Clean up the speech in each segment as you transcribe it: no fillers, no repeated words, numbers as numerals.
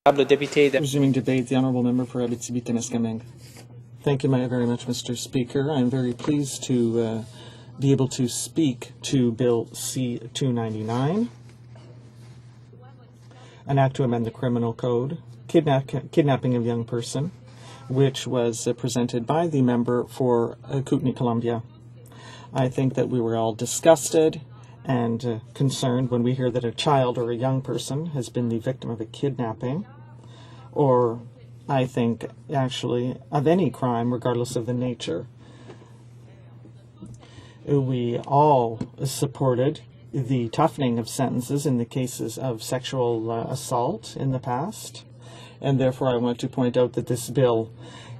Resuming debate, the Honourable Member for Abitibi-Témiscamingue. Thank you very much, Mr. Speaker. I'm very pleased to be able to speak to Bill C-299, an act to amend the Criminal Code, kidnapping of young person, which was presented by the member for Kootenay, Columbia. I think that we were all disgusted and concerned when we hear that a child or a young person has been the victim of a kidnapping, or I think actually of any crime, regardless of the nature. We all supported the toughening of sentences in the cases of sexual assault in the past, and therefore I want to point out that this bill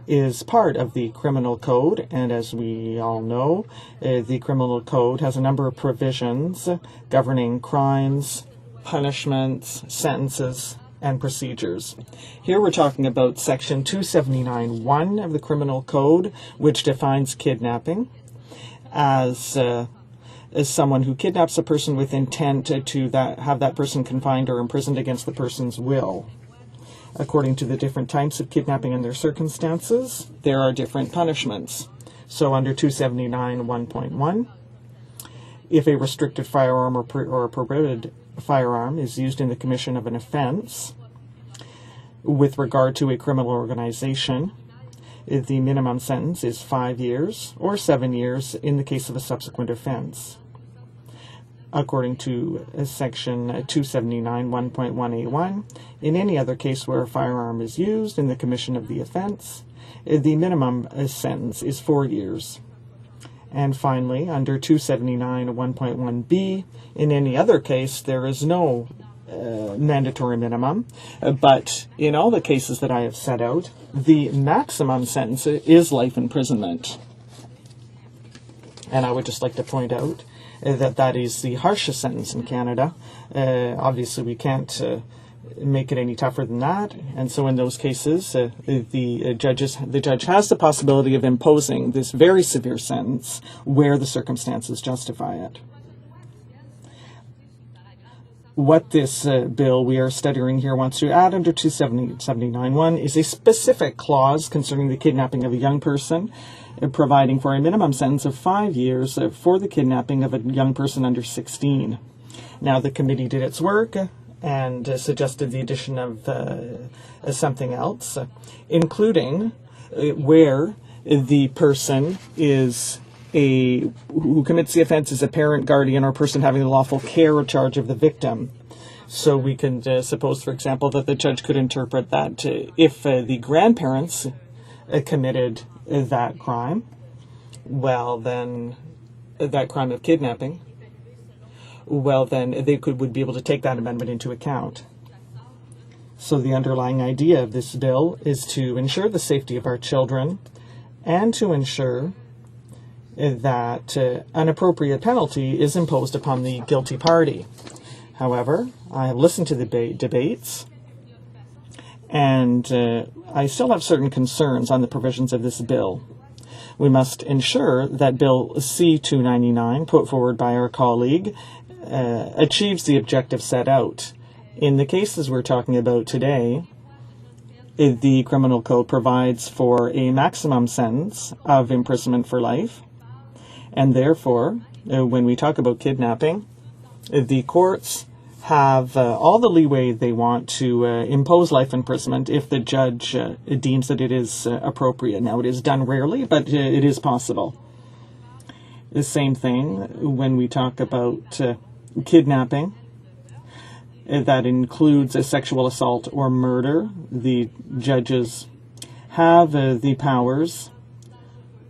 is part of the Criminal Code, and as we all know, the Criminal Code has a number of provisions governing crimes, punishments, sentences, and procedures. Here we're talking about Section 279(1) of the Criminal Code, which defines kidnapping as someone who kidnaps a person with intent to have that person confined or imprisoned against the person's will. According to the different types of kidnapping and their circumstances, there are different punishments. So under 279(1.1, if a restricted firearm or a prohibited firearm is used in the commission of an offense with regard to a criminal organization, the minimum sentence is 5 years or 7 years in the case of a subsequent offense. According to Section 279(1.1A1, in any other case where a firearm is used in the commission of the offense, the minimum sentence is 4 years. And finally, under 279(1.1b, in any other case, there is no mandatory minimum, but in all the cases that I have set out, the maximum sentence is life imprisonment. And I would just like to point out that is the harshest sentence in Canada. Obviously, we can't make it any tougher than that, and so in those cases, the judge has the possibility of imposing this very severe sentence where the circumstances justify it. What this bill we are studying here wants to add under 279(1) is a specific clause concerning the kidnapping of a young person, providing for a minimum sentence of 5 years for the kidnapping of a young person under 16. Now, the committee did its work and suggested the addition of something else, including where the person who commits the offense is a parent, guardian, or person having the lawful care or charge of the victim. So we can suppose, for example, that the judge could interpret that if the grandparents committed that crime, well then, that crime of kidnapping, well then they would be able to take that amendment into account. So the underlying idea of this bill is to ensure the safety of our children and to ensure that an appropriate penalty is imposed upon the guilty party. However, I have listened to the debates, and I still have certain concerns on the provisions of this bill. We must ensure that Bill C-299, put forward by our colleague, achieves the objective set out. In the cases we're talking about today, the Criminal Code provides for a maximum sentence of imprisonment for life, and therefore, when we talk about kidnapping, the courts have all the leeway they want to impose life imprisonment if the judge deems that it is appropriate. Now, it is done rarely, but it is possible. The same thing when we talk about kidnapping. That includes a sexual assault or murder. The judges have the powers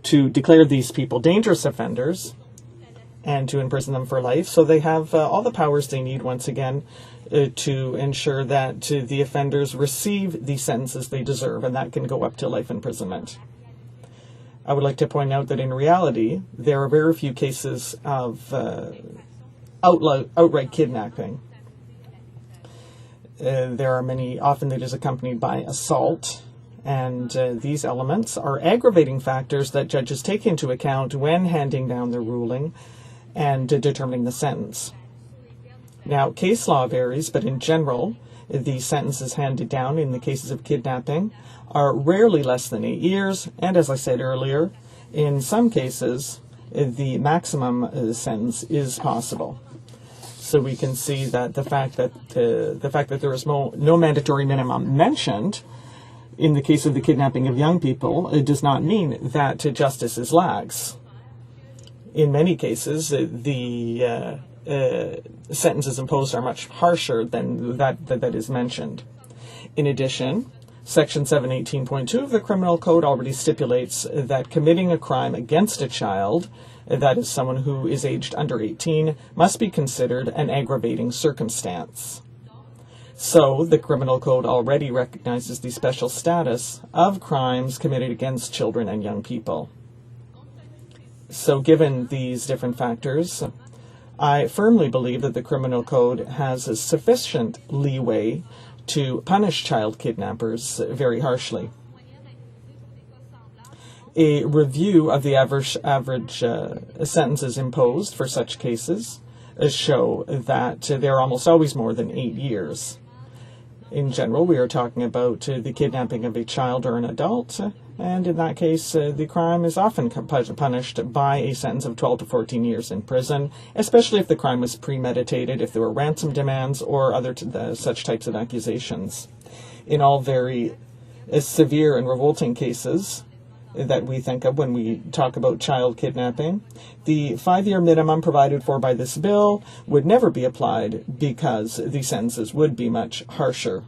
to declare these people dangerous offenders and to imprison them for life. So they have all the powers they need, once again, to ensure that the offenders receive the sentences they deserve, and that can go up to life imprisonment. I would like to point out that in reality, there are very few cases of outright kidnapping. There are many, often it is accompanied by assault, and these elements are aggravating factors that judges take into account when handing down their ruling and determining the sentence. Now, case law varies, but in general, The sentences handed down in the cases of kidnapping are rarely less than 8 years, and as I said earlier, in some cases, the maximum sentence is possible. So we can see that the fact that there is no mandatory minimum mentioned in the case of the kidnapping of young people, it does not mean that justice is lax. In many cases, the sentences imposed are much harsher than that is mentioned. In addition, Section 718.2 of the Criminal Code already stipulates that committing a crime against a child, that is someone who is aged under 18, must be considered an aggravating circumstance. So, the Criminal Code already recognizes the special status of crimes committed against children and young people. So, given these different factors, I firmly believe that the Criminal Code has sufficient leeway to punish child kidnappers very harshly. A review of the average sentences imposed for such cases show that they're almost always more than 8 years. In general, we are talking about the kidnapping of a child or an adult, and in that case, the crime is often punished by a sentence of 12 to 14 years in prison, especially if the crime was premeditated, if there were ransom demands, or other such types of accusations. In all very severe and revolting cases that we think of when we talk about child kidnapping, the 5-year minimum provided for by this bill would never be applied because the sentences would be much harsher.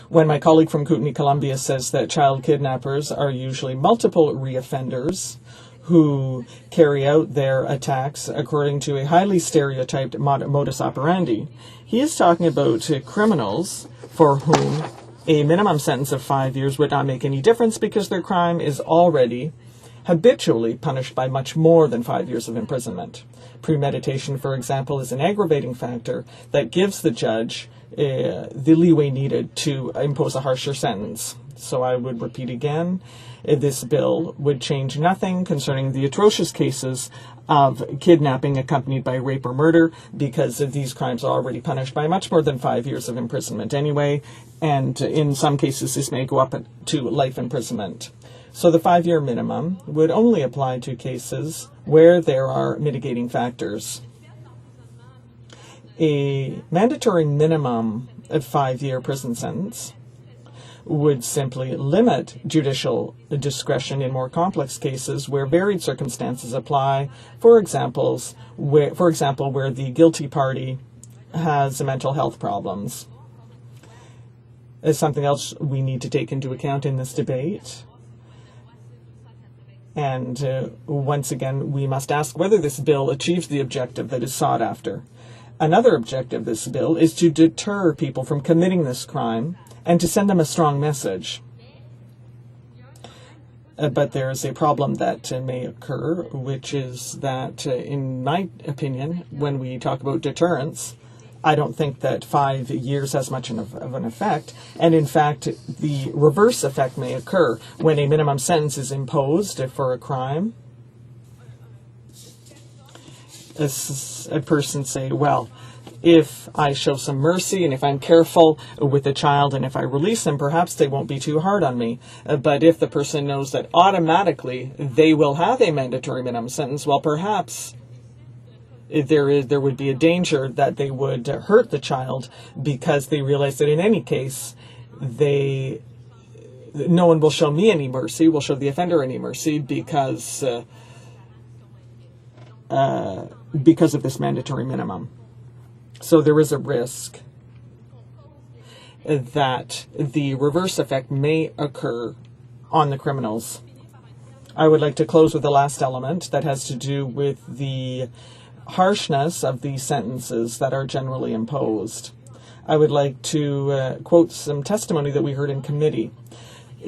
When my colleague from Kootenay, Columbia says that child kidnappers are usually multiple reoffenders who carry out their attacks according to a highly stereotyped modus operandi, he is talking about criminals for whom a minimum sentence of 5 years would not make any difference because their crime is already habitually punished by much more than 5 years of imprisonment. Premeditation, for example, is an aggravating factor that gives the judge the leeway needed to impose a harsher sentence. So I would repeat again, this bill would change nothing concerning the atrocious cases of kidnapping accompanied by rape or murder, because these crimes are already punished by much more than 5 years of imprisonment anyway, and in some cases this may go up to life imprisonment. So the 5-year minimum would only apply to cases where there are mitigating factors. A mandatory minimum of 5-year prison sentence would simply limit judicial discretion in more complex cases where varied circumstances apply, for example, where the guilty party has mental health problems. As something else we need to take into account in this debate. And once again, we must ask whether this bill achieves the objective that is sought after. Another objective of this bill is to deter people from committing this crime and to send them a strong message. But there is a problem that may occur, which is that, in my opinion, when we talk about deterrence, I don't think that 5 years has much of an effect. And in fact, the reverse effect may occur when a minimum sentence is imposed for a crime. A person say, well, if I show some mercy and if I'm careful with the child and if I release them, perhaps they won't be too hard on me. But if the person knows that automatically they will have a mandatory minimum sentence, well, perhaps there would be a danger that they would hurt the child because they realize that in any case, no one will show me any mercy, will show the offender any mercy because of this mandatory minimum. So there is a risk that the reverse effect may occur on the criminals. I would like to close with the last element that has to do with the harshness of the sentences that are generally imposed. I would like to quote some testimony that we heard in committee.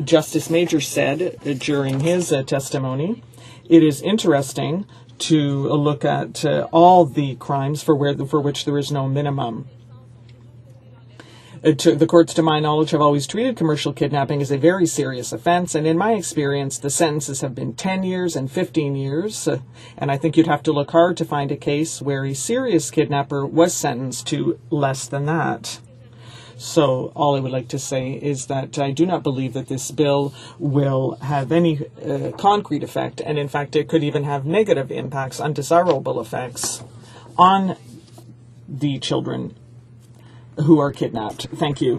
Justice Major said during his testimony, "It is interesting to look at all the crimes for which there is no minimum. The courts, to my knowledge, have always treated commercial kidnapping as a very serious offense, and in my experience, the sentences have been 10 years and 15 years, and I think you'd have to look hard to find a case where a serious kidnapper was sentenced to less than that. So all I would like to say is that I do not believe that this bill will have any concrete effect, and in fact it could even have negative impacts, undesirable effects on the children who are kidnapped. Thank you.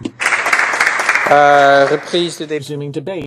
Reprise de débat. Resuming debate.